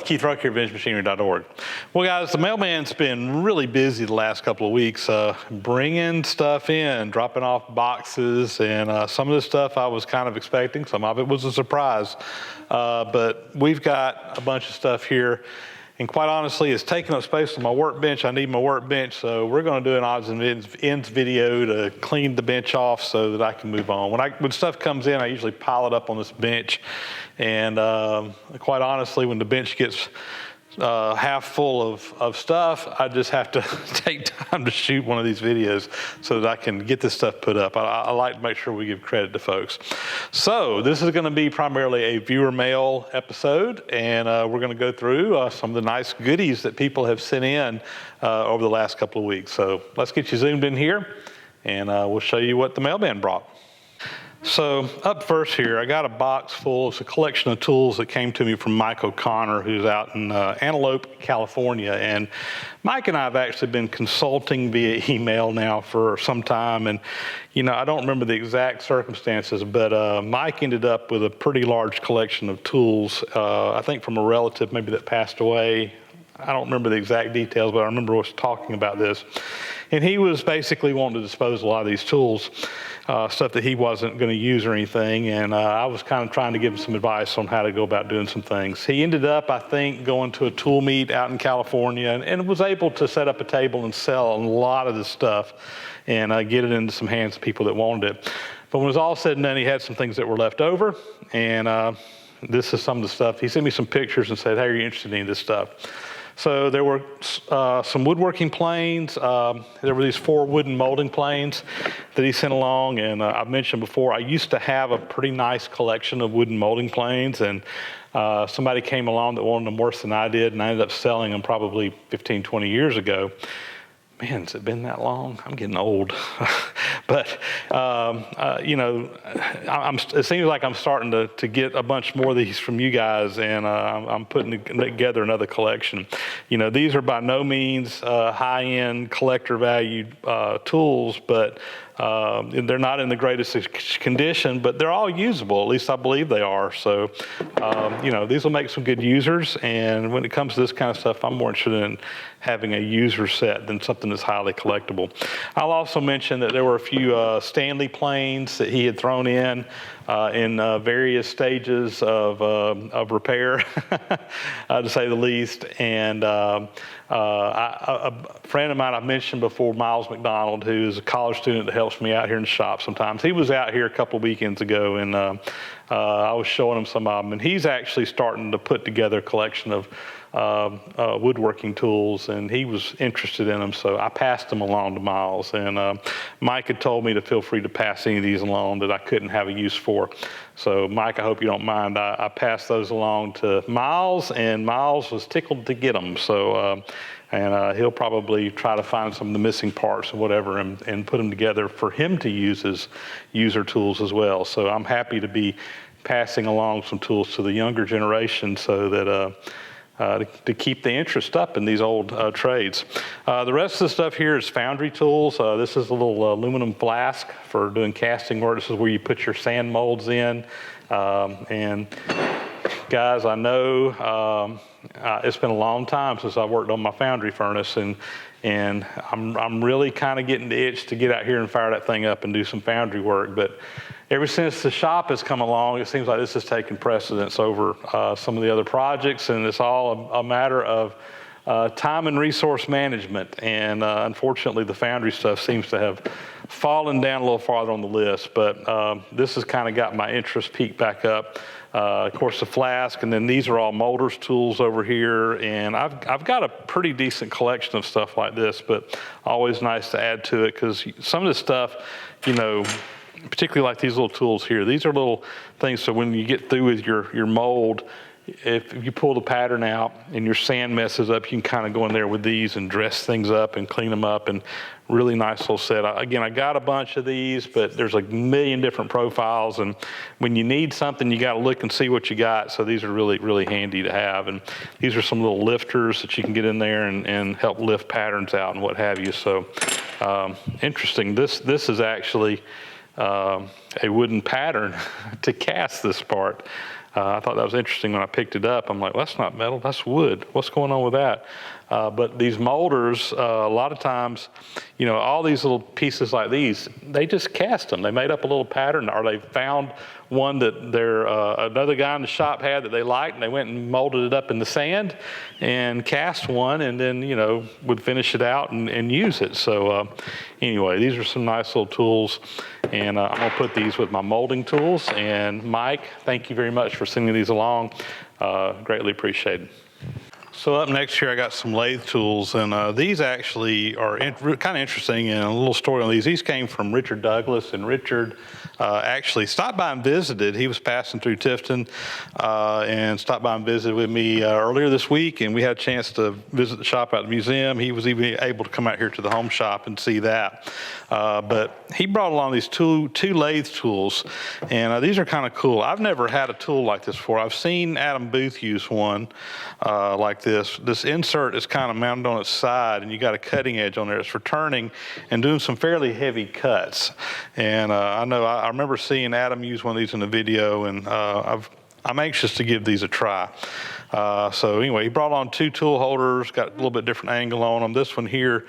Keith Rucker, VintageMachinery.org. Well, guys, the mailman's been really busy the last couple of weeks, bringing stuff in, dropping off boxes, and some of this stuff I was kind of expecting. Some of it was a surprise. But we've got a bunch of stuff here. And quite honestly, it's taking up space on my workbench. I need my workbench, so we're going to do an odds and ends video to clean the bench off so that I can move on. When stuff comes in, I usually pile it up on this bench. And quite honestly, when the bench gets half full of stuff, I just have to take time to shoot one of these videos so that I can get this stuff put up. I like to make sure we give credit to folks. So this is going to be primarily a viewer mail episode, and we're going to go through some of the nice goodies that people have sent in over the last couple of weeks. So let's get you zoomed in here, and we'll show you what the mailman brought. So up first here, I got a box full. It's a collection of tools that came to me from Mike O'Connor, who's out in Antelope, California. And Mike and I have actually been consulting via email now for some time. And, you know, I don't remember the exact circumstances, but Mike ended up with a pretty large collection of tools, I think from a relative maybe that passed away. I don't remember the exact details, but I remember us talking about this. And he was basically wanting to dispose of a lot of these tools, stuff that he wasn't going to use or anything. And I was kind of trying to give him some advice on how to go about doing some things. He ended up, I think, going to a tool meet out in California and was able to set up a table and sell a lot of this stuff and get it into some hands of people that wanted it. But when it was all said and done, he had some things that were left over. And this is some of the stuff. He sent me some pictures and said, hey, are you interested in any of this stuff? So there were some woodworking planes. There were these 4 wooden molding planes that he sent along. And I've mentioned before, I used to have a pretty nice collection of wooden molding planes. And somebody came along that wanted them worse than I did. And I ended up selling them probably 15, 20 years ago. Man, has it been that long? I'm getting old. But, you know, it seems like I'm starting to get a bunch more of these from you guys, and I'm putting together another collection. You know, these are by no means high-end collector value tools, but they're not in the greatest condition, but they're all usable. At least I believe they are. So, you know, these will make some good users. And when it comes to this kind of stuff, I'm more interested in having a user set than something that's highly collectible. I'll also mention that there were a few Stanley planes that he had thrown in various stages of repair, to say the least. And a friend of mine I've mentioned before, Miles McDonald, who is a college student that helps me out here in the shop sometimes. He was out here a couple of weekends ago, and I was showing him some of them. And he's actually starting to put together a collection of woodworking tools, and he was interested in them, so I passed them along to Miles. And Mike had told me to feel free to pass any of these along that I couldn't have a use for. So Mike, I hope you don't mind. I passed those along to Miles, and Miles was tickled to get them. So, and he'll probably try to find some of the missing parts or whatever and put them together for him to use as user tools as well. So I'm happy to be passing along some tools to the younger generation so that to keep the interest up in these old trades. The rest of the stuff here is foundry tools. This is a little aluminum flask for doing casting work. This is where you put your sand molds in. And guys, I know it's been a long time since I worked on my foundry furnace, and I'm really kind of getting the itch to get out here and fire that thing up and do some foundry work. But ever since the shop has come along, it seems like this has taken precedence over some of the other projects, and it's all a matter of time and resource management. And unfortunately, the foundry stuff seems to have fallen down a little farther on the list, but this has kind of got my interest peaked back up. Of course, the flask, and then these are all molders tools over here, and I've got a pretty decent collection of stuff like this, but always nice to add to it, because some of this stuff, you know, particularly like these little tools here, these are little things, so when you get through with your mold, if you pull the pattern out and your sand messes up, you can kind of go in there with these and dress things up and clean them up, and really nice little set. Again, I got a bunch of these, but there's like a million different profiles, and when you need something, you got to look and see what you got, so these are really, really handy to have. And these are some little lifters that you can get in there and help lift patterns out and what have you. So interesting. This is actually a wooden pattern to cast this part. I thought that was interesting when I picked it up. I'm like, well, that's not metal, that's wood. What's going on with that? But these molders, a lot of times, all these little pieces like these, they just cast them. They made up a little pattern, or they found one that another guy in the shop had that they liked, and they went and molded it up in the sand and cast one, and then, would finish it out and use it. So anyway, these are some nice little tools, and I'm gonna put these with my molding tools. And Mike, thank you very much for sending these along. Greatly appreciated. So up next here, I got some lathe tools, and these actually are kind of interesting, and a little story on these. These came from Richard Douglas, and Richard actually stopped by and visited. He was passing through Tifton and stopped by and visited with me earlier this week, and we had a chance to visit the shop at the museum. He was even able to come out here to the home shop and see that. But he brought along these two lathe tools, and these are kind of cool. I've never had a tool like this before. I've seen Adam Booth use one like this. This insert is kind of mounted on its side, and you got a cutting edge on there. It's for turning and doing some fairly heavy cuts. And I know I remember seeing Adam use one of these in a video, and I'm anxious to give these a try. So anyway, he brought on two tool holders, got a little bit different angle on them. This one here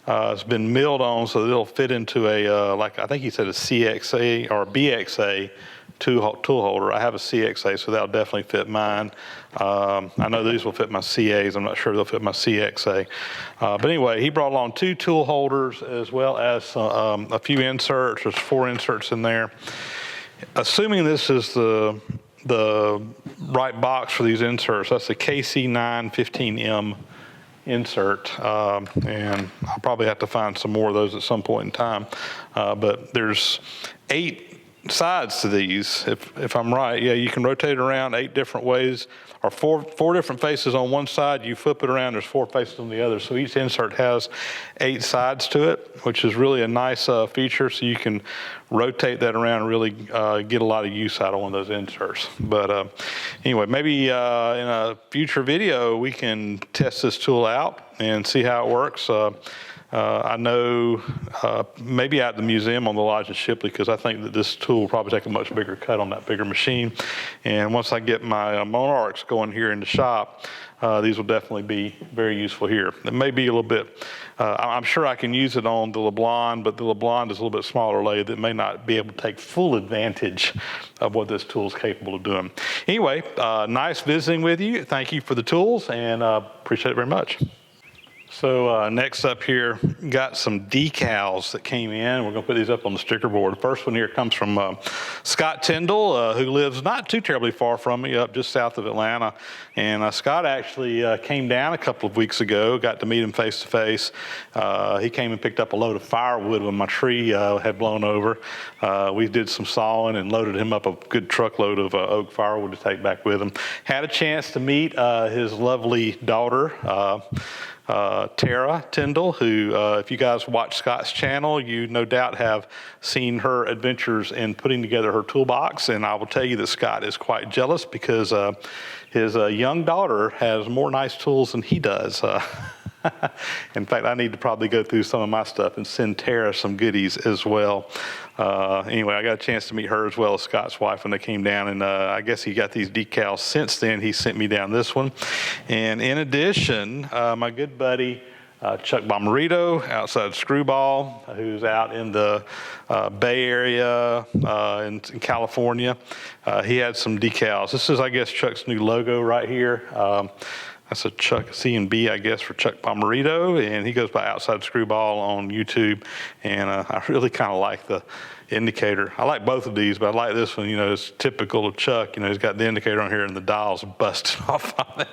has been milled on so that it'll fit into a, like I think he said a CXA or a BXA tool holder. I have a CXA, so that'll definitely fit mine. I know these will fit my CAs. I'm not sure they'll fit my CXA. But anyway, he brought along two tool holders as well as a few inserts. There's 4 inserts in there. Assuming this is the right box for these inserts, that's the KC915M insert, and I'll probably have to find some more of those at some point in time. But there's 8 sides to these, if I'm right. Yeah, you can rotate it around 8 different ways, or four different faces on one side. You flip it around, there's 4 faces on the other. So each insert has 8 sides to it, which is really a nice feature. So you can rotate that around and really get a lot of use out of one of those inserts. But anyway, maybe in a future video we can test this tool out and see how it works. I know maybe at the museum on the Lodge in Shipley, because I think that this tool will probably take a much bigger cut on that bigger machine. And once I get my monarchs going here in the shop, these will definitely be very useful here. It may be a little bit, I'm sure I can use it on the LeBlanc, but the LeBlanc is a little bit smaller lathe that may not be able to take full advantage of what this tool is capable of doing. Anyway, nice visiting with you. Thank you for the tools, and appreciate it very much. So next up here, got some decals that came in. We're going to put these up on the sticker board. The first one here comes from Scott Tyndall, who lives not too terribly far from me, up just south of Atlanta. And Scott actually came down a couple of weeks ago, got to meet him face to face. He came and picked up a load of firewood when my tree had blown over. We did some sawing and loaded him up a good truckload of oak firewood to take back with him. Had a chance to meet his lovely daughter, Tara Tyndall, who, if you guys watch Scott's channel, you no doubt have seen her adventures in putting together her toolbox. And I will tell you that Scott is quite jealous because his young daughter has more nice tools than he does. In fact, I need to probably go through some of my stuff and send Tara some goodies as well. Anyway, I got a chance to meet her as well as Scott's wife when they came down, and I guess he got these decals since then. He sent me down this one. And in addition, my good buddy Chuck Bomarito outside Screwball, who's out in the Bay Area in California, he had some decals. This is, I guess, Chuck's new logo right here. That's a Chuck C&B, I guess, for Chuck Bomarito, and he goes by Outside Screwball on YouTube. And I really kind of like the indicator. I like both of these, but I like this one. It's typical of Chuck. He's got the indicator on here and the dial's busted off on it.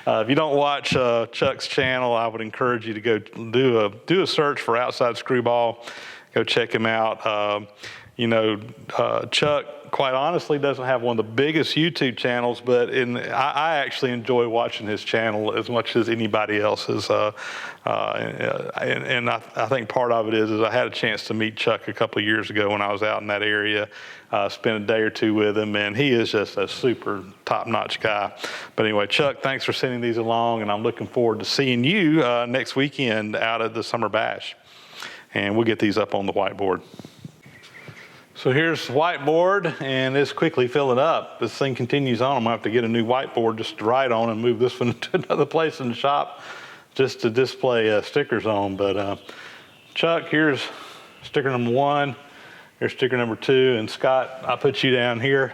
If you don't watch Chuck's channel, I would encourage you to go do a search for Outside Screwball. Go check him out. Chuck, quite honestly, doesn't have one of the biggest YouTube channels, but I actually enjoy watching his channel as much as anybody else's. And I think part of it is I had a chance to meet Chuck a couple of years ago when I was out in that area, spent a day or two with him, and he is just a super top-notch guy. But anyway, Chuck, thanks for sending these along, and I'm looking forward to seeing you next weekend out at the Summer Bash. And we'll get these up on the whiteboard. So here's the whiteboard, and it's quickly filling up. This thing continues on. I'm gonna have to get a new whiteboard just to write on and move this one to another place in the shop just to display stickers on. But Chuck, here's sticker number 1. Here's sticker number 2. And Scott, I put you down here.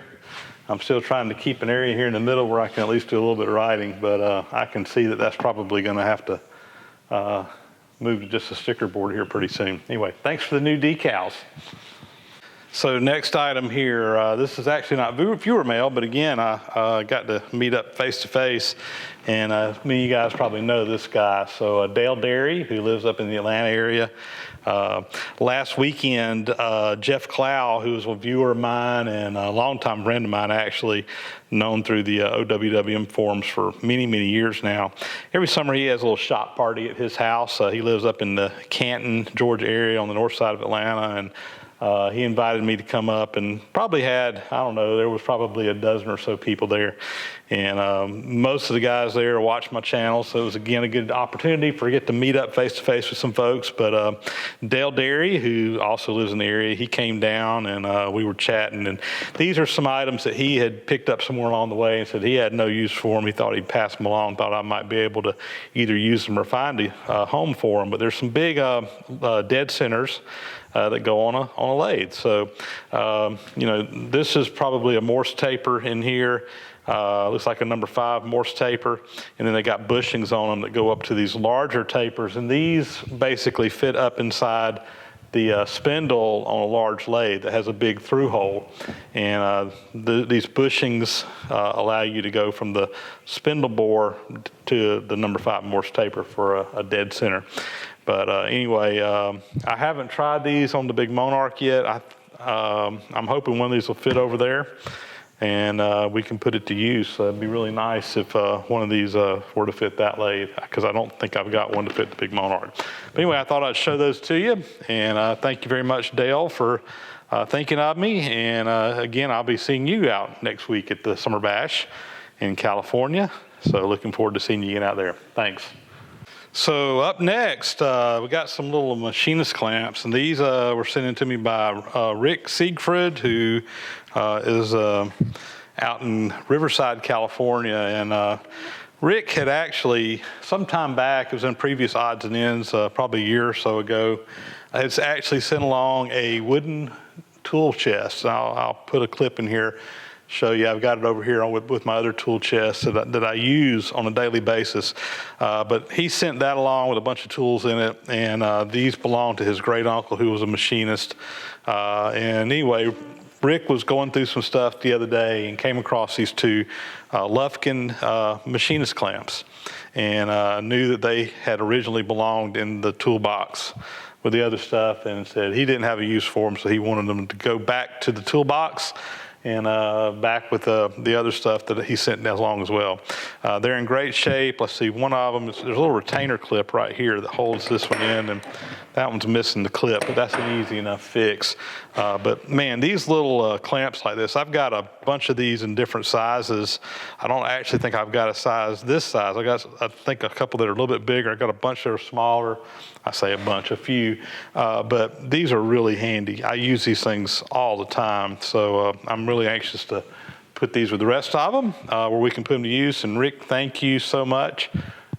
I'm still trying to keep an area here in the middle where I can at least do a little bit of writing, but I can see that that's probably gonna have to move to just a sticker board here pretty soon. Anyway, thanks for the new decals. So next item here, this is actually not viewer mail, but again, I got to meet up face to face, and many of you guys probably know this guy. So Dale Derry, who lives up in the Atlanta area. Last weekend, Jeff Clow, who was a viewer of mine and a longtime friend of mine, actually known through the OWWM forums for many, many years now. Every summer he has a little shop party at his house. He lives up in the Canton, Georgia area on the north side of Atlanta, and he invited me to come up and probably had, I don't know, there was probably a dozen or so people there. And most of the guys there watch my channel, so it was, again, a good opportunity for get to meet up face-to-face with some folks. But Dale Derry, who also lives in the area, he came down and we were chatting. And these are some items that he had picked up somewhere along the way and said he had no use for them. He thought he'd pass them along, thought I might be able to either use them or find a home for them. But there's some big dead centers that go on a lathe. So, this is probably a Morse taper in here. Looks like a number 5 Morse taper. And then they got bushings on them that go up to these larger tapers. And these basically fit up inside the spindle on a large lathe that has a big through hole. And these bushings allow you to go from the spindle bore to the number 5 Morse taper for a dead center. But anyway, I haven't tried these on the big Monarch yet. I'm hoping one of these will fit over there, and we can put it to use. So it'd be really nice if one of these were to fit that lathe, because I don't think I've got one to fit the big Monarch. But anyway, I thought I'd show those to you, and thank you very much, Dale, for thinking of me. And again, I'll be seeing you out next week at the Summer Bash in California. So looking forward to seeing you again out there. Thanks. So up next, we got some little Machinist clamps, and these were sent in to me by Rick Siegfried, who is out in Riverside, California. And Rick had actually, some time back, it was in previous odds and ends, probably a year or so ago, it's actually sent along a wooden tool chest. I'll put a clip in here, show you. I've got it over here with my other tool chest that I use on a daily basis. But he sent that along with a bunch of tools in it, and these belong to his great uncle, who was a machinist. And anyway, Rick was going through some stuff the other day and came across these 2 Lufkin machinist clamps, and knew that they had originally belonged in the toolbox with the other stuff, and said he didn't have a use for them, so he wanted them to go back to the toolbox and back with the other stuff that he sent along as well. They're in great shape. Let's see, one of them, there's a little retainer clip right here that holds this one in, and that one's missing the clip, but that's an easy enough fix. But man, these little clamps like this, I've got a bunch of these in different sizes. I don't actually think I've got a size this size. I think a couple that are a little bit bigger. I've got a bunch that are smaller. I say a bunch, a few, but these are really handy. I use these things all the time, so I'm really anxious to put these with the rest of them where we can put them to use. And Rick, thank you so much.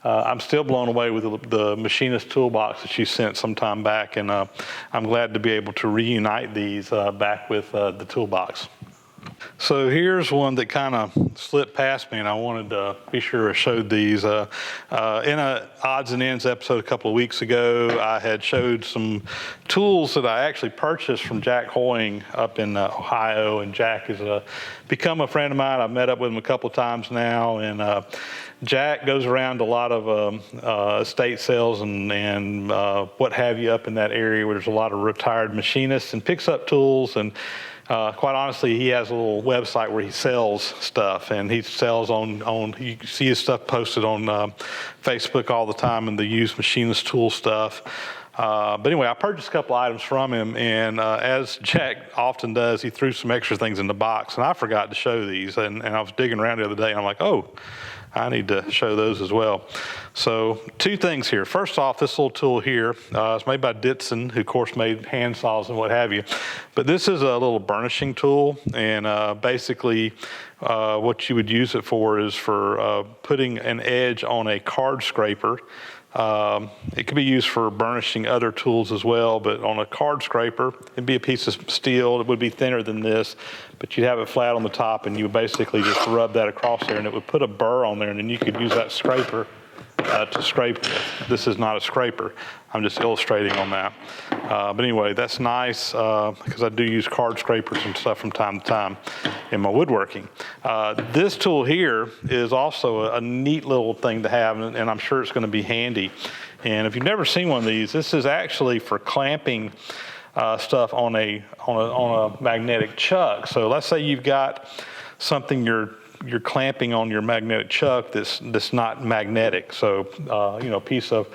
I'm still blown away with the Machinist toolbox that you sent some time back, and I'm glad to be able to reunite these back with the toolbox. So here's one that kind of slipped past me, and I wanted to be sure I showed these. In a Odds and Ends episode a couple of weeks ago, I had showed some tools that I actually purchased from Jack Hoying up in Ohio, and Jack has become a friend of mine. I've met up with him a couple of times now, and Jack goes around a lot of estate sales and what have you up in that area where there's a lot of retired machinists, and picks up tools. And quite honestly, he has a little website where he sells stuff, and he sells on you see his stuff posted on Facebook all the time, and the used machinist tool stuff. But anyway, I purchased a couple items from him, and as Jack often does, he threw some extra things in the box, and I forgot to show these, and I was digging around the other day, and I'm like, oh, I need to show those as well. So 2 things here. First off, this little tool here, it's made by Ditson, who of course made hand saws and what have you. But this is a little burnishing tool, and basically what you would use it for is for putting an edge on a card scraper. It could be used for burnishing other tools as well, but on a card scraper, it'd be a piece of steel. It would be thinner than this, but you'd have it flat on the top, and you would basically just rub that across there, and it would put a burr on there, and then you could use that scraper to scrape with. This is not a scraper. I'm just illustrating on that. But anyway, that's nice because I do use card scrapers and stuff from time to time in my woodworking. This tool here is also a neat little thing to have, and I'm sure it's going to be handy. And if you've never seen one of these, this is actually for clamping stuff on a magnetic chuck. So let's say you've got something you're clamping on your magnetic chuck that's not magnetic. So a piece of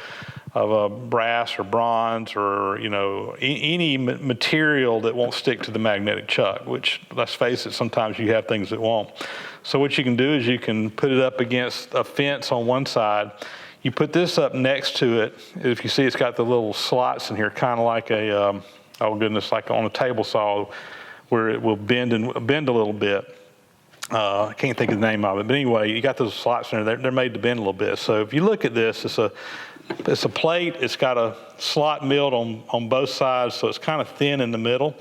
brass or bronze or any material that won't stick to the magnetic chuck, which, let's face it, sometimes you have things that won't. So what you can do is you can put it up against a fence on one side. You put this up next to it. If you see, it's got the little slots in here, kind of like like on a table saw, where it will bend a little bit. I can't think of the name of it, but anyway, you got those slots in there. They're made to bend a little bit. So if you look at this, it's a plate. It's got a slot milled on both sides, so it's kind of thin in the middle.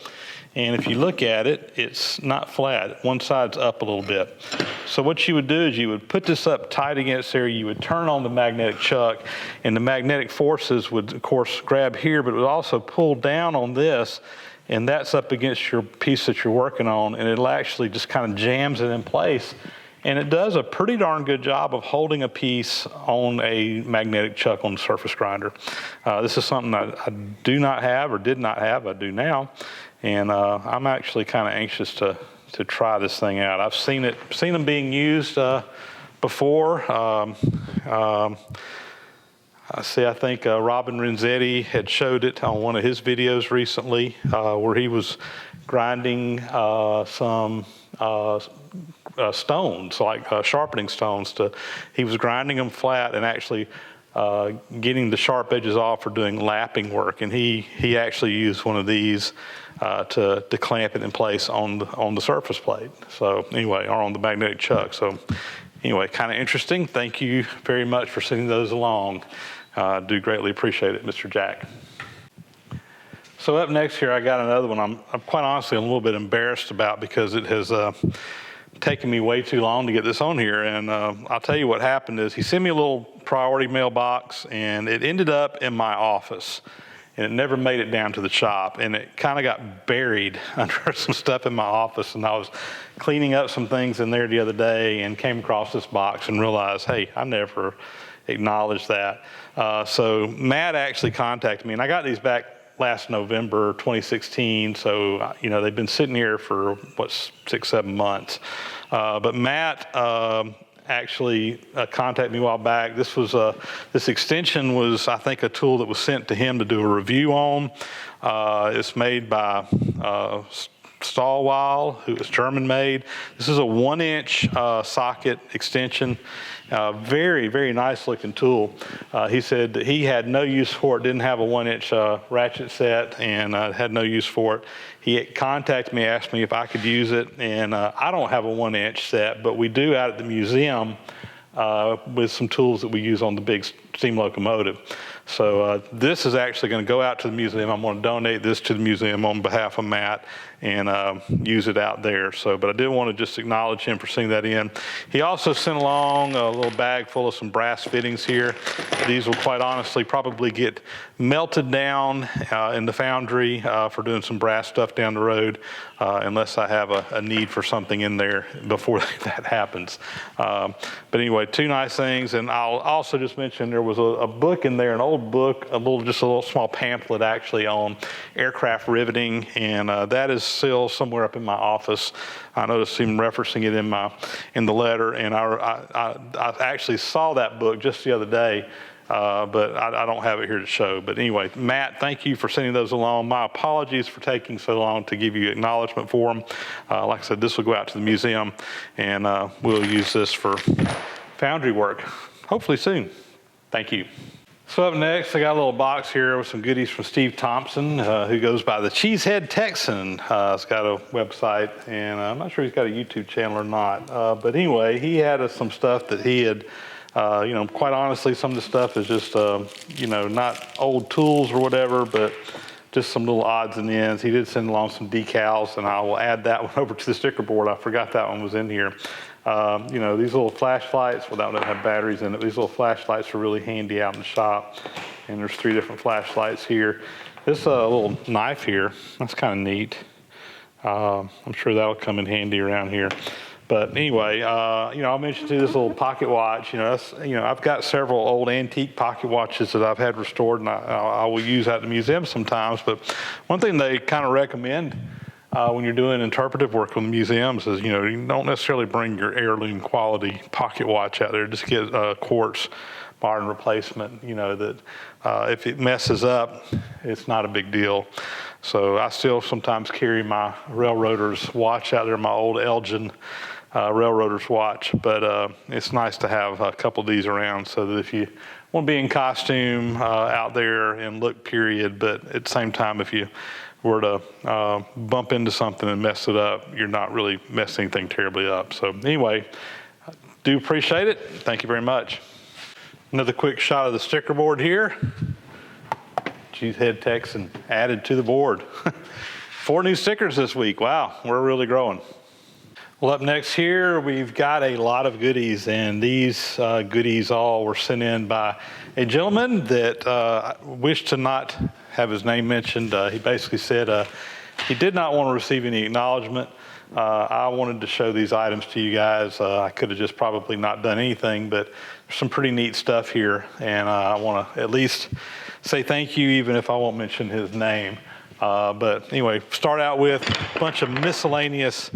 And if you look at it, it's not flat. One side's up a little bit. So what you would do is you would put this up tight against there. You would turn on the magnetic chuck, and the magnetic forces would, of course, grab here, but it would also pull down on this, and that's up against your piece that you're working on, and it'll actually just kind of jams it in place. And it does a pretty darn good job of holding a piece on a magnetic chuck on the surface grinder. This is something I do not have or did not have. I do now. And I'm actually kind of anxious to try this thing out. I've seen them being used before. I think Robin Renzetti had showed it on one of his videos recently where he was grinding some stones, like sharpening stones. He was grinding them flat and actually getting the sharp edges off for doing lapping work. And he actually used one of these to clamp it in place on the surface plate. So anyway, or on the magnetic chuck. So anyway, kind of interesting. Thank you very much for sending those along. I do greatly appreciate it, Mr. Jack. So up next here, I got another one I'm quite honestly a little bit embarrassed about because it has taken me way too long to get this on here. And I'll tell you what happened is he sent me a little priority mailbox, and it ended up in my office. And it never made it down to the shop. And it kind of got buried under some stuff in my office. And I was cleaning up some things in there the other day and came across this box and realized, hey, I never acknowledged that. So Matt actually contacted me, and I got these back last November 2016. So, they've been sitting here for 6-7 months. But Matt actually contacted me a while back. This extension was, I think, a tool that was sent to him to do a review on. It's made by Stahlweil, who is German made. This is a 1-inch socket extension. Very, very nice looking tool. He said that he had no use for it, didn't have a 1-inch ratchet set, and had no use for it. He contacted me, asked me if I could use it, and I don't have a 1-inch set, but we do out at the museum with some tools that we use on the big steam locomotive. So this is actually going to go out to the museum. I'm going to donate this to the museum on behalf of Matt and use it out there. But I did want to just acknowledge him for sending that in. He also sent along a little bag full of some brass fittings here. These will quite honestly probably get melted down in the foundry for doing some brass stuff down the road, unless I have a need for something in there before that happens. But anyway, 2 nice things. And I'll also just mention there was a book in there, an old book, a little small pamphlet actually on aircraft riveting, and that is still somewhere up in my office. I noticed him referencing it in the letter, and I actually saw that book just the other day, but I don't have it here to show. But anyway, Matt, thank you for sending those along. My apologies for taking so long to give you acknowledgement for them. Like I said, this will go out to the museum, and we'll use this for foundry work, hopefully soon. Thank you. So up next, I got a little box here with some goodies from Steve Thompson, who goes by the Cheesehead Texan. He's got a website, and I'm not sure he's got a YouTube channel or not. But anyway, he had some stuff that he had, quite honestly, some of the stuff is just, not old tools or whatever, but just some little odds and ends. He did send along some decals, and I will add that one over to the sticker board. I forgot that one was in here. These little flashlights, well, that one doesn't have batteries in it. These little flashlights are really handy out in the shop. And there's 3 different flashlights here. This little knife here, that's kind of neat. I'm sure that'll come in handy around here. But anyway, I'll mention too this little pocket watch. I've got several old antique pocket watches that I've had restored, and I will use at the museum sometimes. But one thing they kind of recommend when you're doing interpretive work in the museums is, you don't necessarily bring your heirloom quality pocket watch out there. Just get a quartz modern replacement, that if it messes up, it's not a big deal. So I still sometimes carry my Railroaders watch out there, my old Elgin Railroaders watch, but it's nice to have a couple of these around so that if you want to be in costume out there and look period, but at the same time, if you were to bump into something and mess it up, you're not really messing anything terribly up. So anyway, do appreciate it. Thank you very much. Another quick shot of the sticker board here. Cheesehead Texan added to the board. 4 new stickers this week. Wow, we're really growing. Well, up next here, we've got a lot of goodies, and these goodies all were sent in by a gentleman that wished to not have his name mentioned. He basically said he did not want to receive any acknowledgement. I wanted to show these items to you guys. I could have just probably not done anything, but there's some pretty neat stuff here, and I want to at least say thank you, even if I won't mention his name. But anyway, start out with a bunch of miscellaneous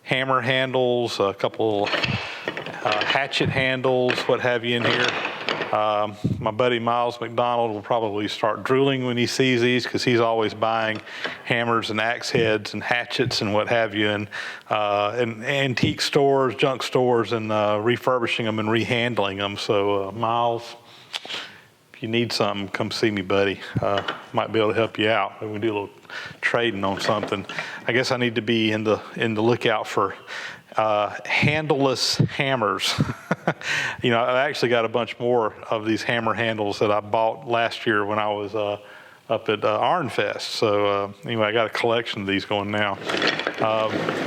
hammer handles, a couple hatchet handles, what have you in here. My buddy Miles McDonald will probably start drooling when he sees these because he's always buying hammers and axe heads and hatchets and what have you in antique stores, junk stores, and refurbishing them and rehandling them. So Miles, if you need something, come see me, buddy. Might be able to help you out. Maybe we do a little trading on something. I guess I need to be in the lookout for handleless hammers. I've actually got a bunch more of these hammer handles that I bought last year when I was up at Arnfest. So anyway, I got a collection of these going now.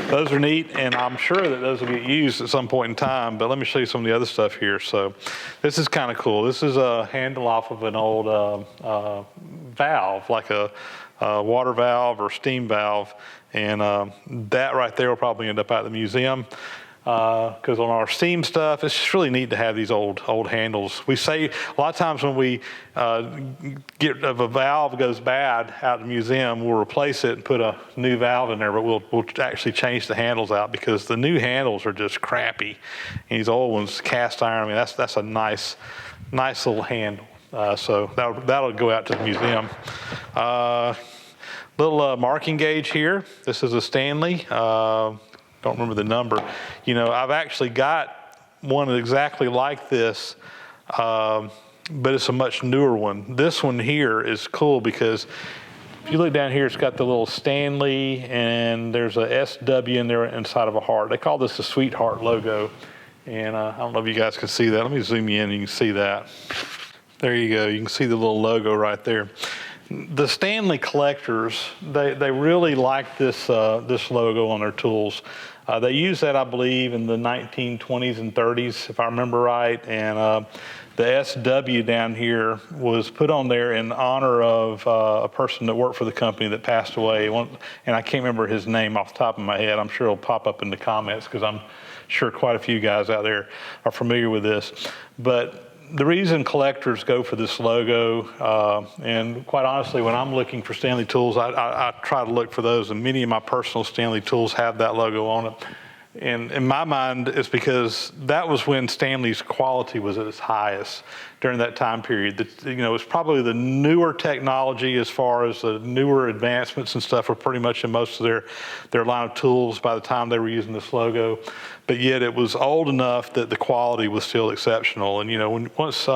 Those are neat, and I'm sure that those will get used at some point in time, but let me show you some of the other stuff here. So this is kind of cool. This is a handle off of an old valve, like a water valve or steam valve, and that right there will probably end up at the museum. Because on our steam stuff, it's just really neat to have these old handles. We say a lot of times when we if a valve goes bad out at the museum, we'll replace it and put a new valve in there, but we'll actually change the handles out because the new handles are just crappy. And these old ones, cast iron, I mean, that's a nice little handle. So that'll go out to the museum. Little marking gauge here. This is a Stanley. Don't remember the number. I've actually got one exactly like this, but it's a much newer one. This one here is cool because if you look down here, it's got the little Stanley, and there's a SW in there inside of a heart. They call this the Sweetheart logo, and I don't know if you guys can see that. Let me zoom you in, you can see that. There you go. You can see the little logo right there. The Stanley collectors, they really like this logo on their tools. They used that, I believe, in the 1920s and 30s, if I remember right. And the SW down here was put on there in honor of a person that worked for the company that passed away. And I can't remember his name off the top of my head. I'm sure it'll pop up in the comments because I'm sure quite a few guys out there are familiar with this. But the reason collectors go for this logo, and quite honestly, when I'm looking for Stanley tools, I try to look for those, and many of my personal Stanley tools have that logo on it. And in my mind, it's because that was when Stanley's quality was at its highest during that time period. It's probably the newer technology as far as the newer advancements and stuff were pretty much in most of their line of tools by the time they were using this logo. But yet it was old enough that the quality was still exceptional. And once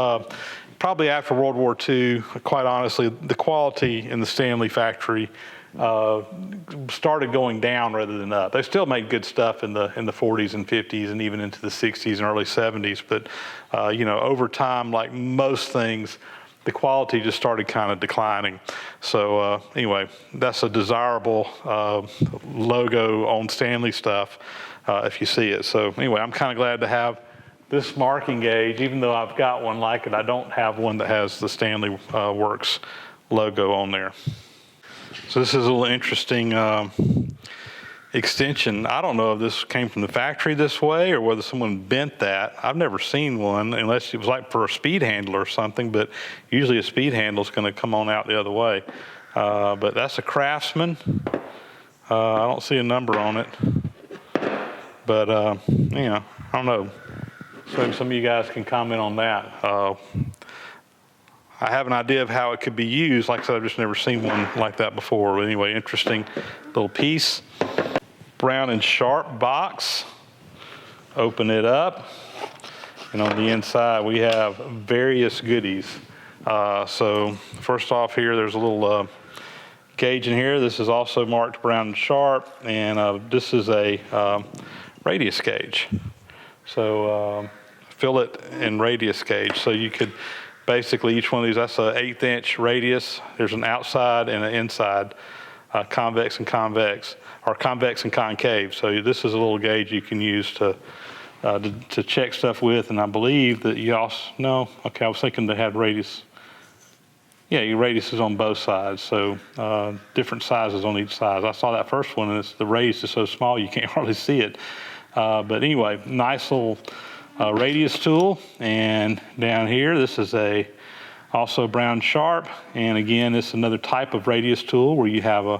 probably after World War II, quite honestly, the quality in the Stanley factory started going down rather than up. They still made good stuff in the 40s and 50s and even into the 60s and early 70s, but over time, like most things, the quality just started kind of declining. So anyway, that's a desirable logo on Stanley stuff if you see it. So anyway, I'm kind of glad to have this marking gauge. Even though I've got one like it, I don't have one that has the Stanley Works logo on there. So this is a little interesting extension. I don't know if this came from the factory this way or whether someone bent that. I've never seen one unless it was like for a speed handle or something, but usually a speed handle is going to come on out the other way. But that's a Craftsman. I don't see a number on it, but I don't know. So some of you guys can comment on that. I have an idea of how it could be used. Like I said, I've just never seen one like that before. But anyway, interesting little piece. Brown and Sharp box. Open it up. And on the inside, we have various goodies. So first off here, there's a little gauge in here. This is also marked Brown and Sharp. And this is a radius gauge. So fillet and radius gauge. So you could basically, each one of these, that's an 1/8 inch radius. There's an outside and an inside, convex and convex, or convex and concave. So this is a little gauge you can use to check stuff with. And I believe that you also, no, okay, I was thinking they had radius. Yeah, your radius is on both sides. So different sizes on each side. I saw that first one, and the radius is so small you can't hardly see it. But anyway, nice little radius tool. And down here, this is also Brown Sharp. And again, this is another type of radius tool where you have a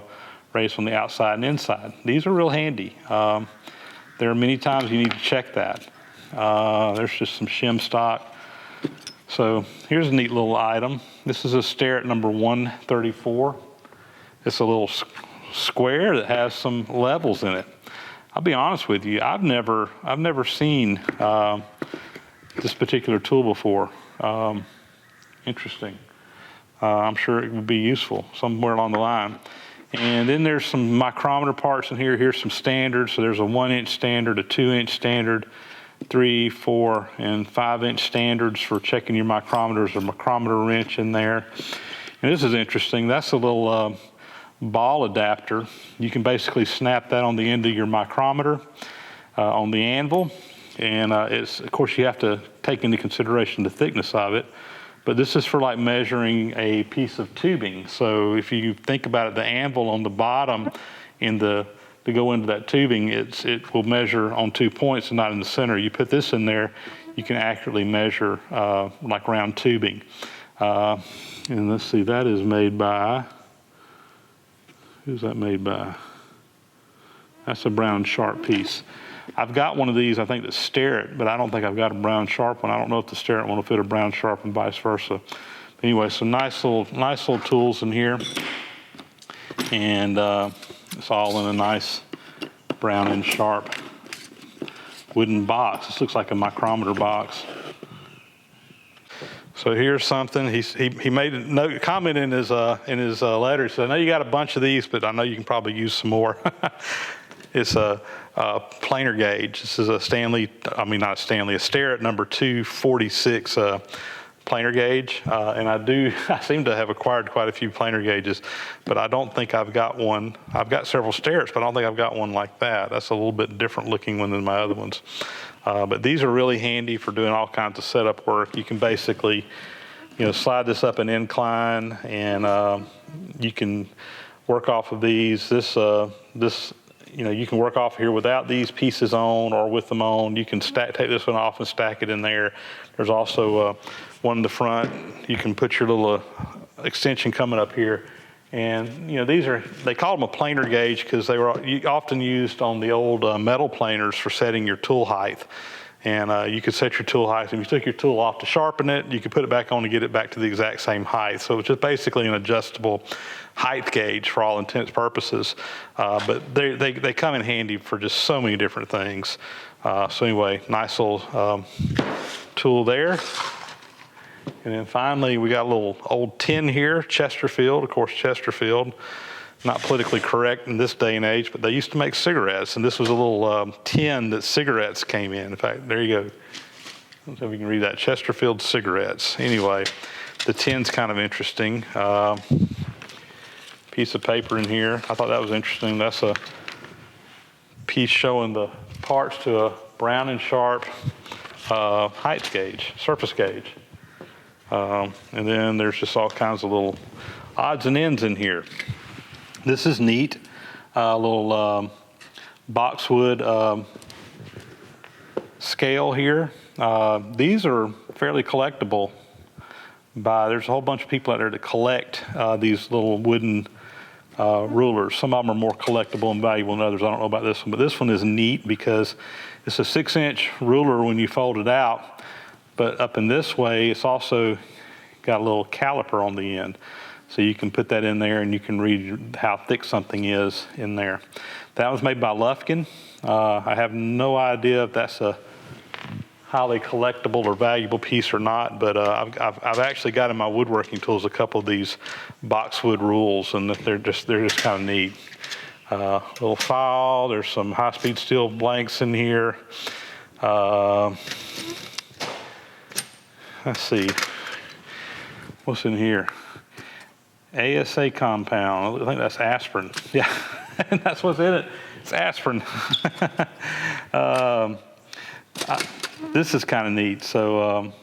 radius on the outside and inside. These are real handy. There are many times you need to check that. There's just some shim stock. So here's a neat little item. This is a Starrett number 134. It's a little square that has some levels in it. I'll be honest with you, I've never seen this particular tool before. Interesting. I'm sure it would be useful somewhere along the line. And then there's some micrometer parts in here. Here's some standards. So there's a 1-inch standard, a 2-inch standard, 3, 4, and 5-inch standards for checking your micrometers. A micrometer wrench in there. And this is interesting. That's a little ball adapter. You can basically snap that on the end of your micrometer on the anvil. And of course, you have to take into consideration the thickness of it. But this is for like measuring a piece of tubing. So if you think about it, the anvil on the bottom to go into that tubing, it will measure on 2 points and not in the center. You put this in there, you can accurately measure like round tubing. And let's see, that is made by, who's that made by? That's a Brown Sharp piece. I've got one of these, I think that's Starrett, but I don't think I've got a Brown Sharp one. I don't know if the Starrett one will fit a Brown Sharp and vice versa. But anyway, some nice little tools in here. And it's all in a nice Brown and Sharp wooden box. This looks like a micrometer box. So here's something. He made a comment in his letter. He said, "I know you got a bunch of these, but I know you can probably use some more." It's a planer gauge. This is a Starrett number 246 planer gauge. And I seem to have acquired quite a few planer gauges, but I don't think I've got one. I've got several Starretts, but I don't think I've got one like that. That's a little bit different looking one than my other ones. But these are really handy for doing all kinds of setup work. You can basically, slide this up an incline, and you can work off of these. You can work off here without these pieces on or with them on. You can take this one off and stack it in there. There's also one in the front. You can put your little extension coming up here And they called them a planer gauge because they were often used on the old metal planers for setting your tool height. And you could set your tool height. If you took your tool off to sharpen it, you could put it back on to get it back to the exact same height. So it's just basically an adjustable height gauge for all intents and purposes. But they come in handy for just so many different things. So anyway, nice little tool there. And then finally, we got a little old tin here, Chesterfield. Of course, Chesterfield, not politically correct in this day and age, but they used to make cigarettes. And this was a little tin that cigarettes came in. In fact, there you go. I don't know if you can read that, Chesterfield cigarettes. Anyway, the tin's kind of interesting. Piece of paper in here. I thought that was interesting. That's a piece showing the parts to a Brown and Sharp height gauge, surface gauge. And then there's just all kinds of little odds and ends in here. This is neat. A little boxwood scale here. These are fairly collectible. There's a whole bunch of people out there that collect these little wooden rulers. Some of them are more collectible and valuable than others. I don't know about this one, but this one is neat because it's a 6-inch ruler when you fold it out. But up in this way, it's also got a little caliper on the end. So you can put that in there and you can read how thick something is in there. That was made by Lufkin. I have no idea if that's a highly collectible or valuable piece or not, but I've actually got in my woodworking tools a couple of these boxwood rules, and they're just kind of neat. Little file, there's some high-speed steel blanks in here. Let's see, what's in here? ASA compound, I think that's aspirin. Yeah, that's what's in it, it's aspirin. This is kind of neat. So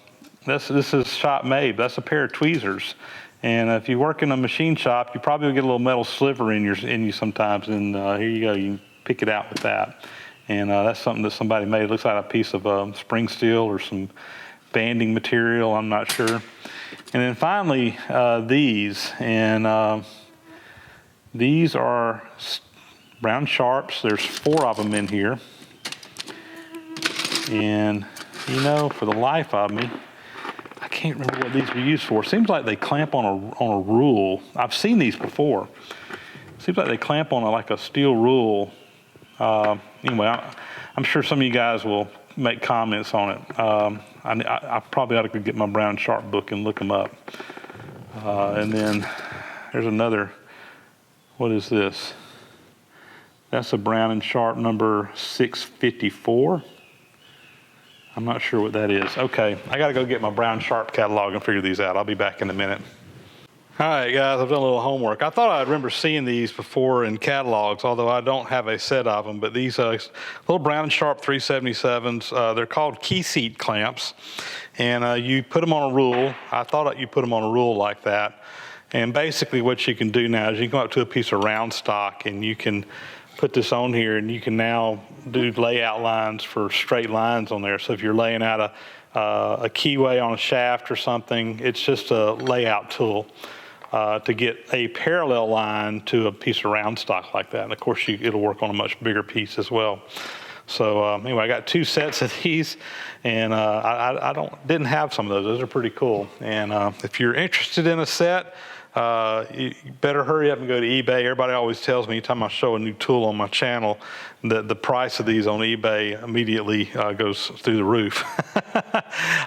this is shop made. That's a pair of tweezers. And if you work in a machine shop, you probably will get a little metal sliver in you sometimes. And here you go, you can pick it out with that. And that's something that somebody made. It looks like a piece of spring steel or some banding material, I'm not sure. And then finally, these. And these are Brown Sharps. There's 4 of them in here. And, for the life of me, I can't remember what these were used for. Seems like they clamp on a rule. I've seen these before. Seems like they clamp on like a steel rule. Anyway, I'm sure some of you guys will make comments on it. I probably ought to get my Brown Sharp book and look them up. And then there's another, what is this? That's a Brown and Sharp number 654. I'm not sure what that is. Okay, I gotta go get my Brown Sharp catalog and figure these out. I'll be back in a minute. All right, guys, I've done a little homework. I thought I remember seeing these before in catalogs, although I don't have a set of them, but these little Brown & Sharp 377s, they're called key seat clamps, and you put them on a rule. I thought you put them on a rule like that, and basically what you can do now is you can go up to a piece of round stock and you can put this on here, and you can now do layout lines for straight lines on there. So if you're laying out a keyway on a shaft or something, it's just a layout tool to get a parallel line to a piece of round stock like that. And of course, it'll work on a much bigger piece as well. So anyway, I got 2 sets of these, and I didn't have some of those. Those are pretty cool. And if you're interested in a set, you better hurry up and go to eBay. Everybody always tells me anytime I show a new tool on my channel that the price of these on eBay immediately goes through the roof.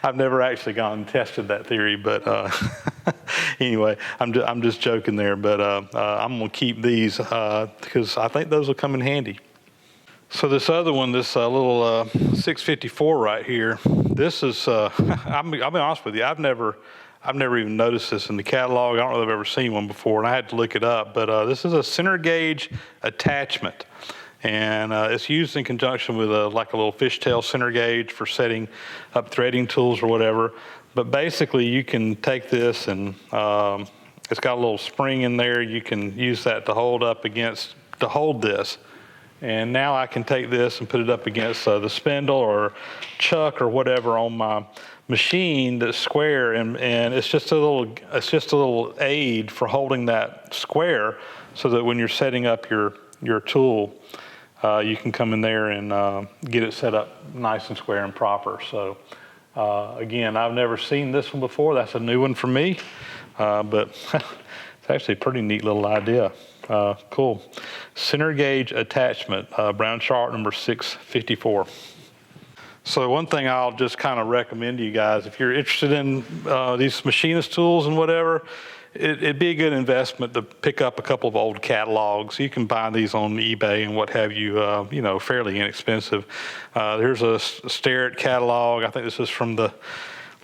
I've never actually gone and tested that theory, but anyway, I'm just joking there. But I'm going to keep these because I think those will come in handy. So this other one, this little 654 right here, this is, I'll be honest with you, I've never even noticed this in the catalog. I don't know if I've ever seen one before, and I had to look it up. But this is a center gauge attachment, and it's used in conjunction with like a little fishtail center gauge for setting up threading tools or whatever. But basically, you can take this, and it's got a little spring in there. You can use that to hold this. And now I can take this and put it up against the spindle or chuck or whatever on my machine that's square, and it's just a little aid for holding that square, so that when you're setting up your tool, you can come in there and get it set up nice and square and proper. So again, I've never seen this one before. That's a new one for me, but it's actually a pretty neat little idea. Cool. Center gauge attachment, Brown Sharp number 654. So one thing I'll just kind of recommend to you guys, if you're interested in these machinist tools and whatever, it'd be a good investment to pick up a couple of old catalogs. You can buy these on eBay and what have you, fairly inexpensive. Here's a Starrett catalog. I think this is from the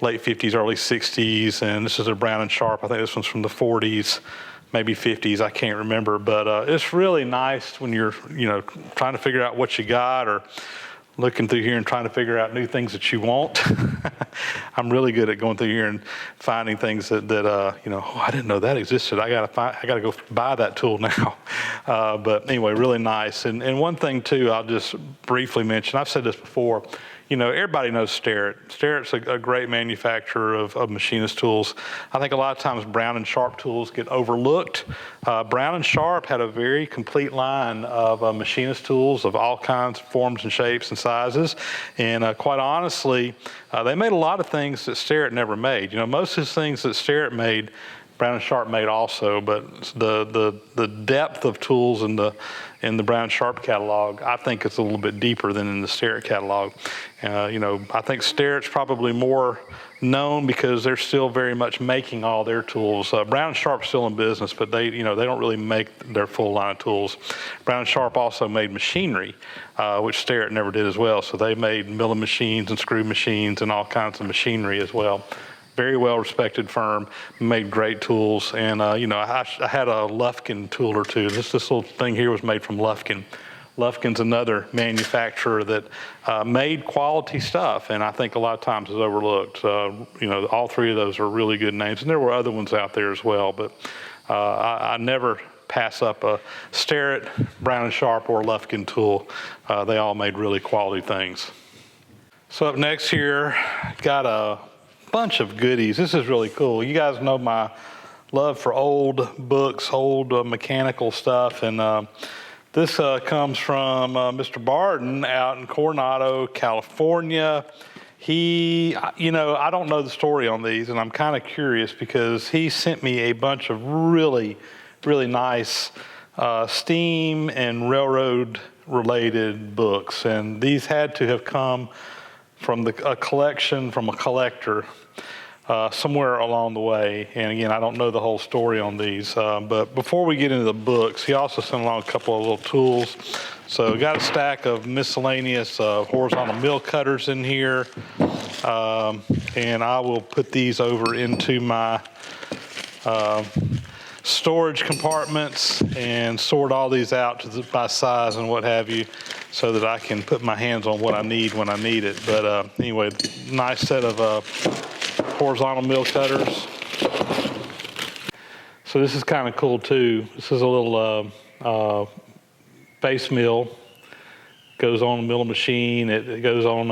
late 50s, early 60s, and this is a Brown and Sharp. I think this one's from the 40s, maybe 50s, I can't remember. But it's really nice when you're, trying to figure out what you got, or looking through here and trying to figure out new things that you want. I'm really good at going through here and finding things that I didn't know that existed. I gotta go buy that tool now. But anyway, really nice. And one thing too, I'll just briefly mention, I've said this before, everybody knows Starrett. Starrett's a great manufacturer of machinist tools. I think a lot of times Brown and Sharp tools get overlooked. Brown and Sharp had a very complete line of machinist tools of all kinds, forms and shapes and sizes. And quite honestly, they made a lot of things that Starrett never made. Most of the things that Starrett made, Brown and Sharp made also, but the depth of tools in the Brown and Sharp catalog, I think it's a little bit deeper than in the Starrett catalog. I think Starrett's probably more known because they're still very much making all their tools. Brown and Sharp's still in business, but they don't really make their full line of tools. Brown and Sharp also made machinery, which Starrett never did as well. So they made milling machines and screw machines and all kinds of machinery as well. Very well respected firm, made great tools. And I had a Lufkin tool or two. This little thing here was made from Lufkin. Lufkin's another manufacturer that made quality stuff, and I think a lot of times is overlooked. All three of those are really good names, and there were other ones out there as well, but I never pass up a Starrett, Brown and Sharp, or Lufkin tool. They all made really quality things. So up next here, got a bunch of goodies. This is really cool. You guys know my love for old books, old mechanical stuff, and this comes from Mr. Barden out in Coronado, California. I don't know the story on these, and I'm kind of curious because he sent me a bunch of really, really nice steam and railroad related books, and these had to have come from a collection from a collector somewhere along the way. And again, I don't know the whole story on these, but before we get into the books, he also sent along a couple of little tools. So we got a stack of miscellaneous horizontal mill cutters in here, and I will put these over into my storage compartments and sort all these out by size and what have you, so that I can put my hands on what I need when I need it. But anyway, nice set of horizontal mill cutters. So this is kind of cool too. This is a little base mill. Goes on a milling machine. It goes on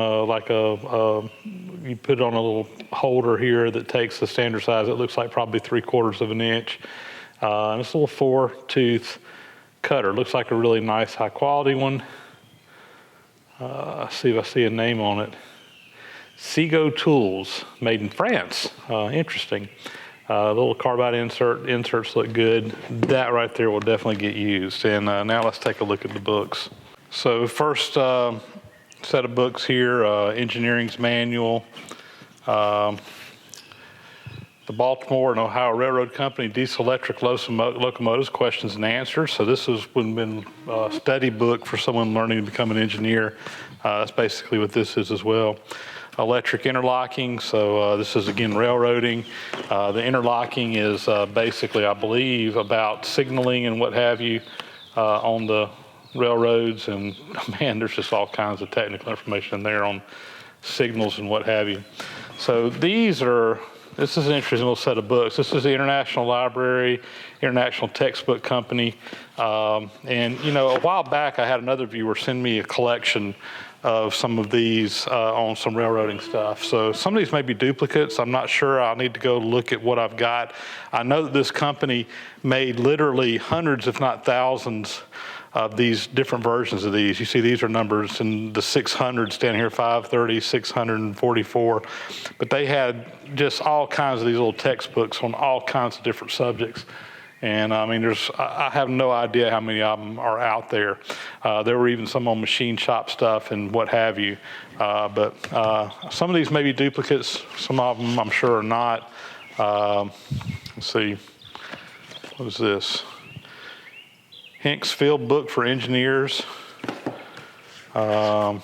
you put it on a little holder here that takes the standard size. It looks like probably 3/4 of an inch. And it's a little 4-tooth cutter. Looks like a really nice high quality one. See if I see a name on it. Seago Tools, made in France. Interesting. Little carbide inserts look good. That right there will definitely get used. And now let's take a look at the books. So first set of books here, Engineering's Manual. The Baltimore and Ohio Railroad Company Diesel Electric Locomotives, Questions and Answers. So this has been a study book for someone learning to become an engineer. That's basically what this is as well. Electric interlocking, so this is again railroading. The interlocking is basically, I believe, about signaling and what have you on the railroads, and man, there's just all kinds of technical information there on signals and what have you. So these are This is an interesting little set of books. This is the International Library, International Textbook Company. And, you know, a while back I had another viewer send me a collection of some of these on some railroading stuff. So some of these may be duplicates. I'm not sure. I'll need to go look at what I've got. I know that this company made literally hundreds, if not thousands, of these different versions of these. You see these are numbers in the 600s down here, 530, 644. But they had just all kinds of these little textbooks on all kinds of different subjects. And I mean, I have no idea how many of them are out there. There were even some on machine shop stuff and what have you. But some of these may be duplicates. Some of them I'm sure are not. Let's see, what is this? Hinks Field Book for Engineers. Again,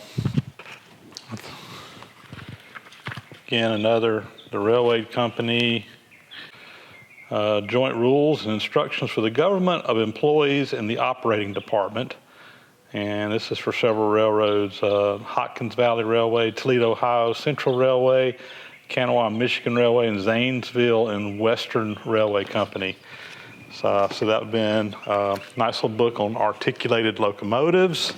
the railway company. Joint rules and instructions for the government of employees in the operating department. And this is for several railroads, Hopkins Valley Railway, Toledo, Ohio Central Railway, Kanawha, Michigan Railway, and Zanesville and Western Railway Company. So that would have been a nice little book on articulated locomotives.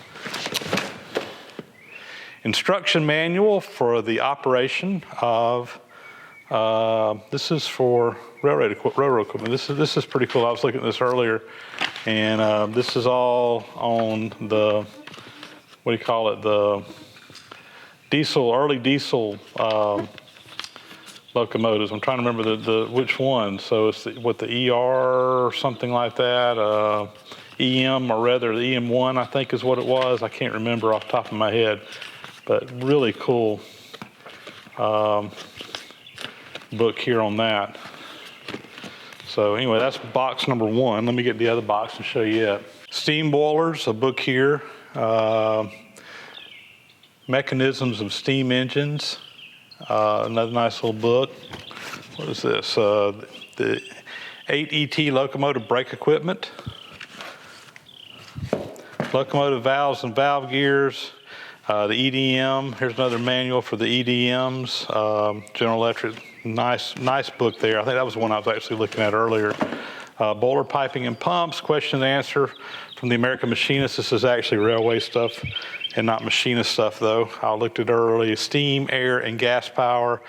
Instruction manual for the operation of, this is for railroad equipment. This is pretty cool. I was looking at this earlier, and this is all on the, what do you call it, the early diesel locomotives. I'm trying to remember the which one. So it's the ER or something like that, EM, or rather the EM1, I think is what it was. I can't remember off the top of my head, but really cool book here on that. So anyway, that's box number one. Let me get the other box and show you it. Steam boilers, a book here. Mechanisms of steam engines, another nice little book. What is this? The 8ET locomotive brake equipment. Locomotive valves and valve gears. The EDM, here's another manual for the EDMs. General Electric, nice book there. I think that was the one I was actually looking at earlier. Boiler piping and pumps, question and answer from the American Machinist. This is actually railway stuff and not machinist stuff though. I looked at it earlier. Steam, air, and gas power.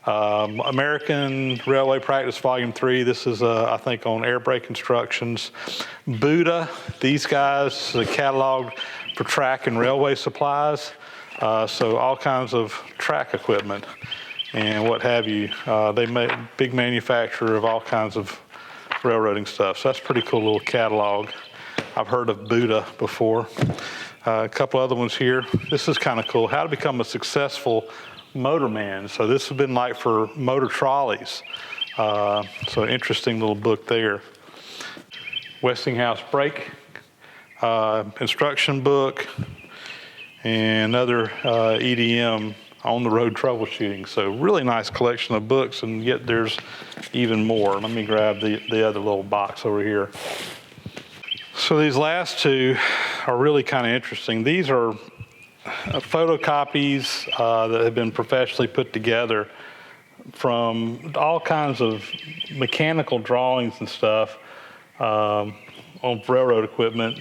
American Railway Practice Volume 3. This is, I think, on air brake instructions. Buddha, these guys, the catalog for track and railway supplies. So all kinds of track equipment and what have you. They make big manufacturer of all kinds of railroading stuff. So that's a pretty cool little catalog. I've heard of Buddha before. A couple other ones here. This is kind of cool. How to become a successful motorman. So this has been like for motor trolleys. So interesting little book there. Westinghouse brake instruction book, and another EDM on the road troubleshooting. So really nice collection of books, and yet there's even more. Let me grab the other little box over here. So these last two are really kind of interesting. These are photocopies that have been professionally put together from all kinds of mechanical drawings and stuff on railroad equipment.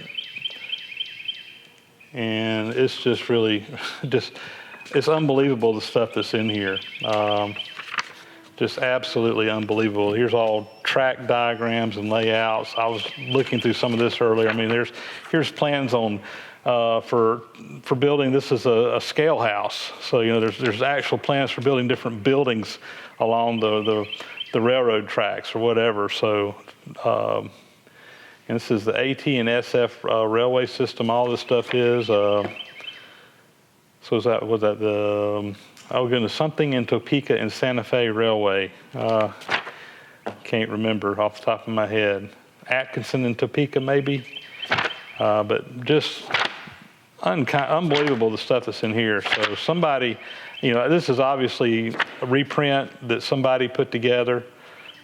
And it's just really, it's unbelievable the stuff that's in here. Just absolutely unbelievable. Here's all track diagrams and layouts. I was looking through some of this earlier. I mean, here's plans on for building. This is a scale house. So you know, there's actual plans for building different buildings along the railroad tracks or whatever. So. And this is the AT and SF railway system. All this stuff is. So was that the? Oh goodness, something in Topeka and Santa Fe Railway. Can't remember off the top of my head. Atkinson and Topeka maybe. But just unbelievable the stuff that's in here. So somebody, you know, this is obviously a reprint that somebody put together.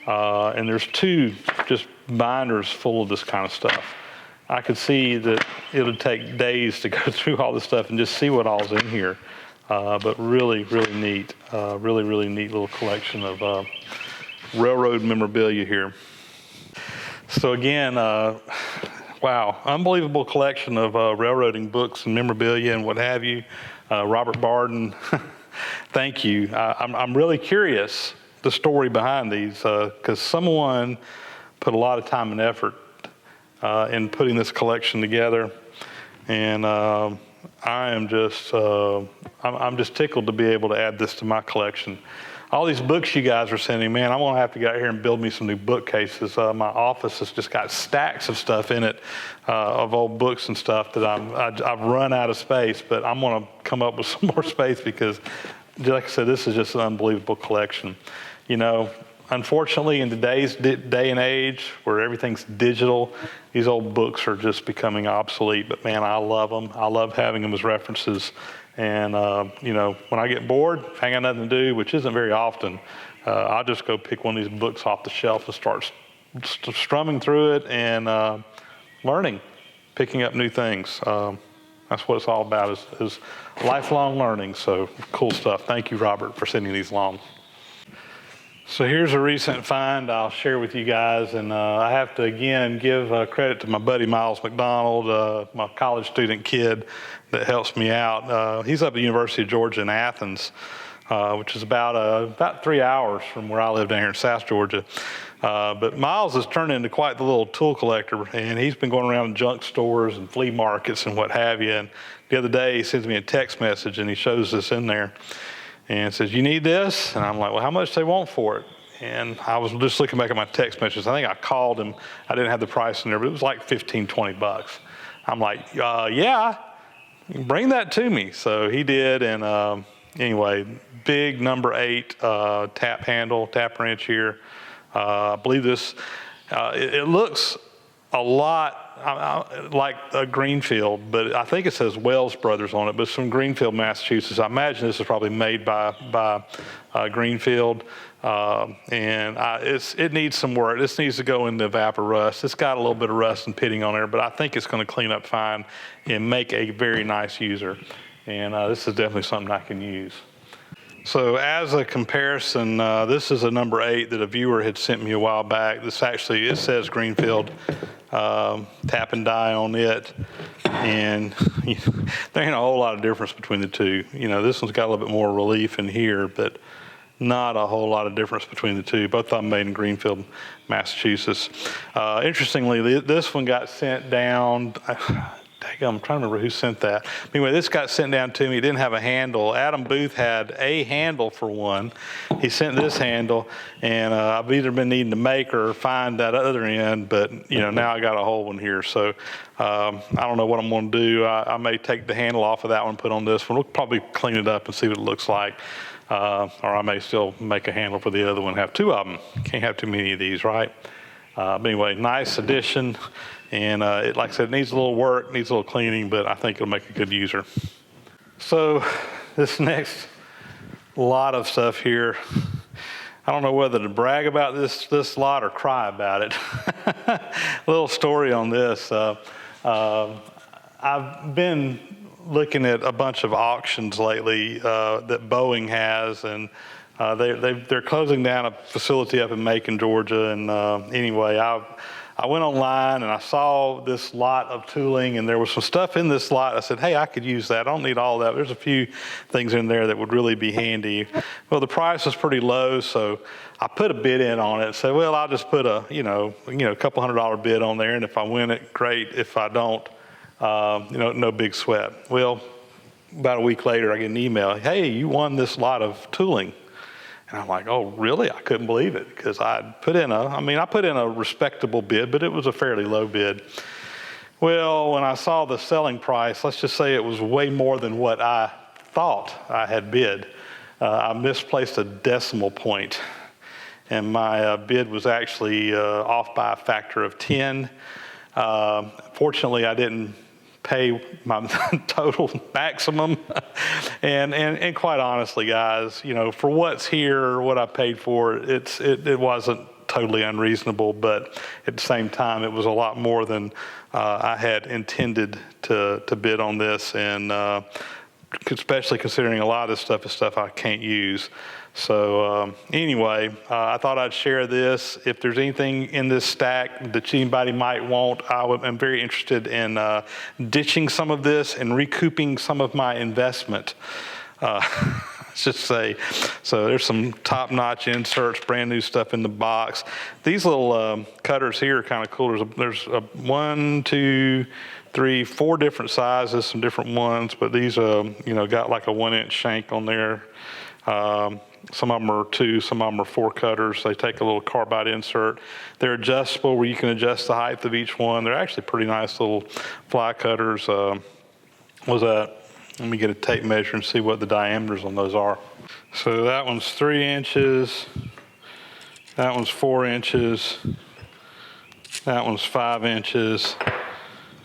And there's two just binders full of this kind of stuff. I could see that it would take days to go through all this stuff and just see what all's in here. But really, really neat. Really neat little collection of railroad memorabilia here. So again, wow, unbelievable collection of railroading books and memorabilia and what have you. Robert Barden, thank you. I'm really curious the story behind these, because someone put a lot of time and effort in putting this collection together, and I am just I'm just tickled to be able to add this to my collection. All these books you guys are sending, man, I'm gonna have to get out here and build me some new bookcases. My office has just got stacks of stuff in it, of old books and stuff that I've run out of space, but I'm gonna come up with some more space because, like I said, this is just an unbelievable collection. You know, unfortunately, in today's day and age where everything's digital, these old books are just becoming obsolete, but man, I love them. I love having them as references. And, you know, when I get bored, if I ain't got nothing to do, which isn't very often, I'll just go pick one of these books off the shelf and start strumming through it and learning, picking up new things. That's what it's all about, is lifelong learning. So cool stuff. Thank you, Robert, for sending these along. So here's a recent find I'll share with you guys, and I have to again give credit to my buddy Miles McDonald, my college student kid that helps me out. He's up at the University of Georgia in Athens, which is about 3 hours from where I live down here in South Georgia. But Miles has turned into quite the little tool collector, and he's been going around junk stores and flea markets and what have you. And the other day he sends me a text message and he shows this in there. And says, you need this? And I'm like, well, how much do they want for it? And I was just looking back at my text messages. I think I called him. I didn't have the price in there, but it was like 15, 20 bucks. I'm like, yeah, bring that to me. So he did. And anyway, big number 8 tap wrench here. I believe this, it looks a lot like a Greenfield, but I think it says Wells Brothers on it, but it's from Greenfield, Massachusetts. I imagine this is probably made by Greenfield, and it needs some work. This needs to go into vapor rust. It's got a little bit of rust and pitting on there, but I think it's going to clean up fine and make a very nice user. And this is definitely something I can use. So as a comparison, this is a number 8 that a viewer had sent me a while back. This actually, it says Greenfield tap and die on it. And there ain't a whole lot of difference between the two. You know, this one's got a little bit more relief in here, but not a whole lot of difference between the two. Both of them made in Greenfield, Massachusetts. Interestingly, this one got sent down. I'm trying to remember who sent that. Anyway, this got sent down to me. It didn't have a handle. Adam Booth had a handle for one. He sent this handle, and I've either been needing to make or find that other end, but you know, now I got a whole one here. So I don't know what I'm going to do. I may take the handle off of that one and put on this one. We'll probably clean it up and see what it looks like. Or I may still make a handle for the other one, have 2 of them. Can't have too many of these, right? But anyway, nice addition. And like I said, it needs a little work, needs a little cleaning, but I think it'll make a good user. So this next lot of stuff here, I don't know whether to brag about this lot or cry about it. A little story on this. I've been looking at a bunch of auctions lately that Boeing has, and they're closing down a facility up in Macon, Georgia. And anyway, I went online and I saw this lot of tooling, and there was some stuff in this lot. I said, hey, I could use that. I don't need all that. There's a few things in there that would really be handy. Well, the price was pretty low, so I put a bid in on it. Said, well, I'll just put a couple $100 bid on there, and if I win it, great. If I don't, no big sweat. Well, about a week later, I get an email. Hey, you won this lot of tooling. And I'm like, oh, really? I couldn't believe it, because I put in a respectable bid, but it was a fairly low bid. Well, when I saw the selling price, let's just say it was way more than what I thought I had bid. I misplaced a decimal point, and my bid was actually off by a factor of 10. Fortunately, I didn't pay my total maximum. And quite honestly, guys, for what's here, what I paid for, it wasn't totally unreasonable, but at the same time, it was a lot more than I had intended to bid on this. And especially considering a lot of this stuff is stuff I can't use. So anyway, I thought I'd share this. If there's anything in this stack that anybody might want, I'm very interested in ditching some of this and recouping some of my investment. Let's just say, so there's some top-notch inserts, brand new stuff in the box. These little cutters here are kind of cool. There's 1, 2, 3, 4 different sizes, some different ones, but these, got like a 1-inch shank on there. Some of them are 2, some of them are 4 cutters. They take a little carbide insert. They're adjustable where you can adjust the height of each one. They're actually pretty nice little fly cutters. Let me get a tape measure and see what the diameters on those are. So that one's 3 inches. That one's 4 inches. That one's 5 inches.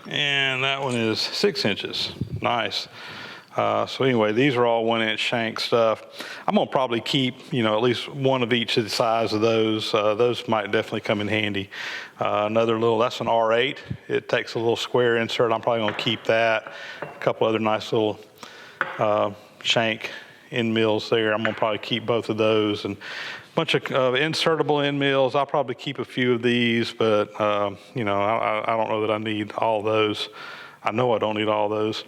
And that one is 6 inches. Nice. So anyway, these are all 1-inch shank stuff. I'm gonna probably keep, at least one of each of the size of those. Those might definitely come in handy. Another little, that's an R8. It takes a little square insert. I'm probably gonna keep that. A couple other nice little shank end mills there. I'm gonna probably keep both of those, and a bunch of insertable end mills. I'll probably keep a few of these, but I don't know that I need all those. I know I don't need all those.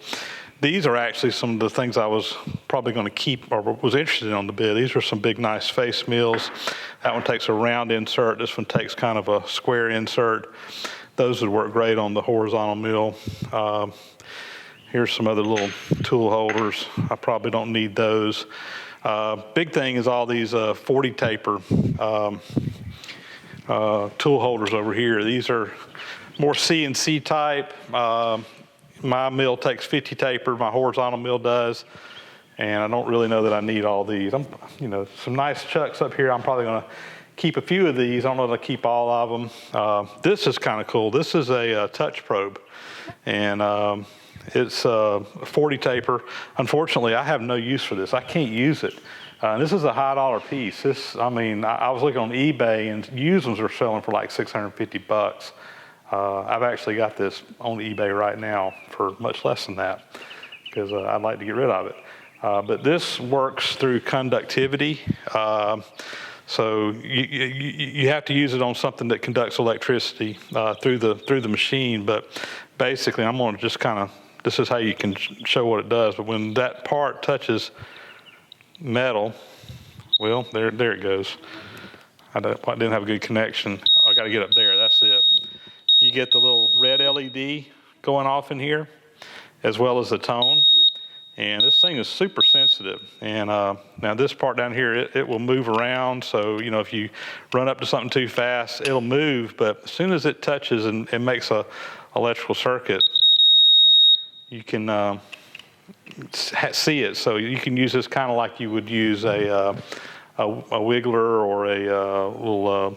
These are actually some of the things I was probably going to keep or was interested in on the bid. These are some big, nice face mills. That one takes a round insert. This one takes kind of a square insert. Those would work great on the horizontal mill. Here's some other little tool holders. I probably don't need those. Big thing is all these 40 taper tool holders over here. These are more CNC type. My mill takes 50 taper, my horizontal mill does, and I don't really know that I need all these. Some nice chucks up here. I'm probably gonna keep a few of these. I don't know if I'll keep all of them. This is kind of cool. This is a touch probe, and it's 40 taper. Unfortunately, I have no use for this. I can't use it. This is a high dollar piece. I was looking on eBay, and used ones are selling for like 650 bucks. I've actually got this on eBay right now for much less than that because I'd like to get rid of it. But this works through conductivity. So you have to use it on something that conducts electricity through the machine. But basically, I'm going to just this is how you can show what it does. But when that part touches metal, well, there it goes. I didn't have a good connection. I got to get up there. That's it. You get the little red LED going off in here, as well as the tone. And this thing is super sensitive. And now this part down here, it will move around. So, if you run up to something too fast, it'll move. But as soon as it touches and it makes a electrical circuit, you can see it. So you can use this kind of like you would use a wiggler or a little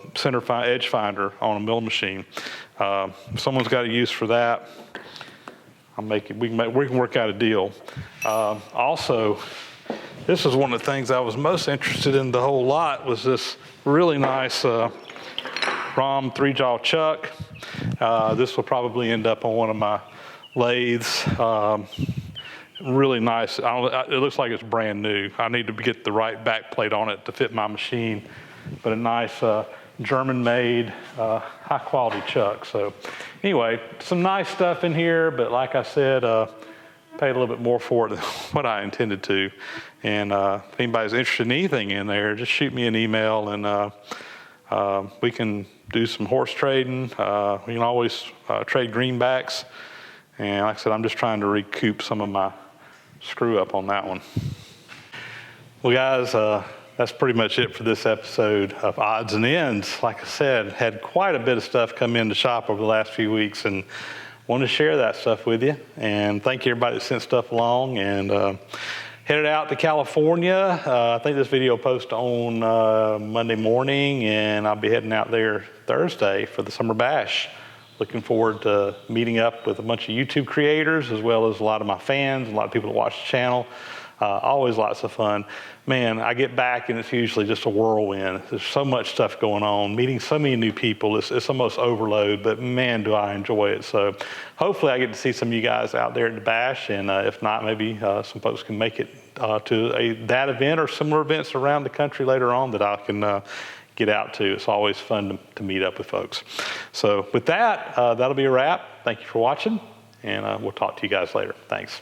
edge finder on a mill machine. If someone's got a use for that, we can work out a deal. Also, this is one of the things I was most interested in the whole lot was this really nice ROM 3-jaw chuck. This will probably end up on one of my lathes. Really nice. It looks like it's brand new. I need to get the right back plate on it to fit my machine, but a nice German-made, high-quality chuck. So anyway, some nice stuff in here, but like I said, paid a little bit more for it than what I intended to. And if anybody's interested in anything in there, just shoot me an email, and we can do some horse trading. We can always trade greenbacks. And like I said, I'm just trying to recoup some of my screw up on that one. Well, guys, that's pretty much it for this episode of Odds and Ends. Like I said, had quite a bit of stuff come in the shop over the last few weeks, and wanted to share that stuff with you. And thank you everybody that sent stuff along. And headed out to California. I think this video will post on Monday morning, and I'll be heading out there Thursday for the Summer Bash. Looking forward to meeting up with a bunch of YouTube creators, as well as a lot of my fans, a lot of people that watch the channel. Always lots of fun. Man, I get back and it's usually just a whirlwind. There's so much stuff going on, meeting so many new people. It's almost overload, but man, do I enjoy it. So hopefully I get to see some of you guys out there at the Bash, and if not, maybe some folks can make it to that event or similar events around the country later on that I can get out to. It's always fun to meet up with folks. So with that, that'll be a wrap. Thank you for watching, and we'll talk to you guys later. Thanks.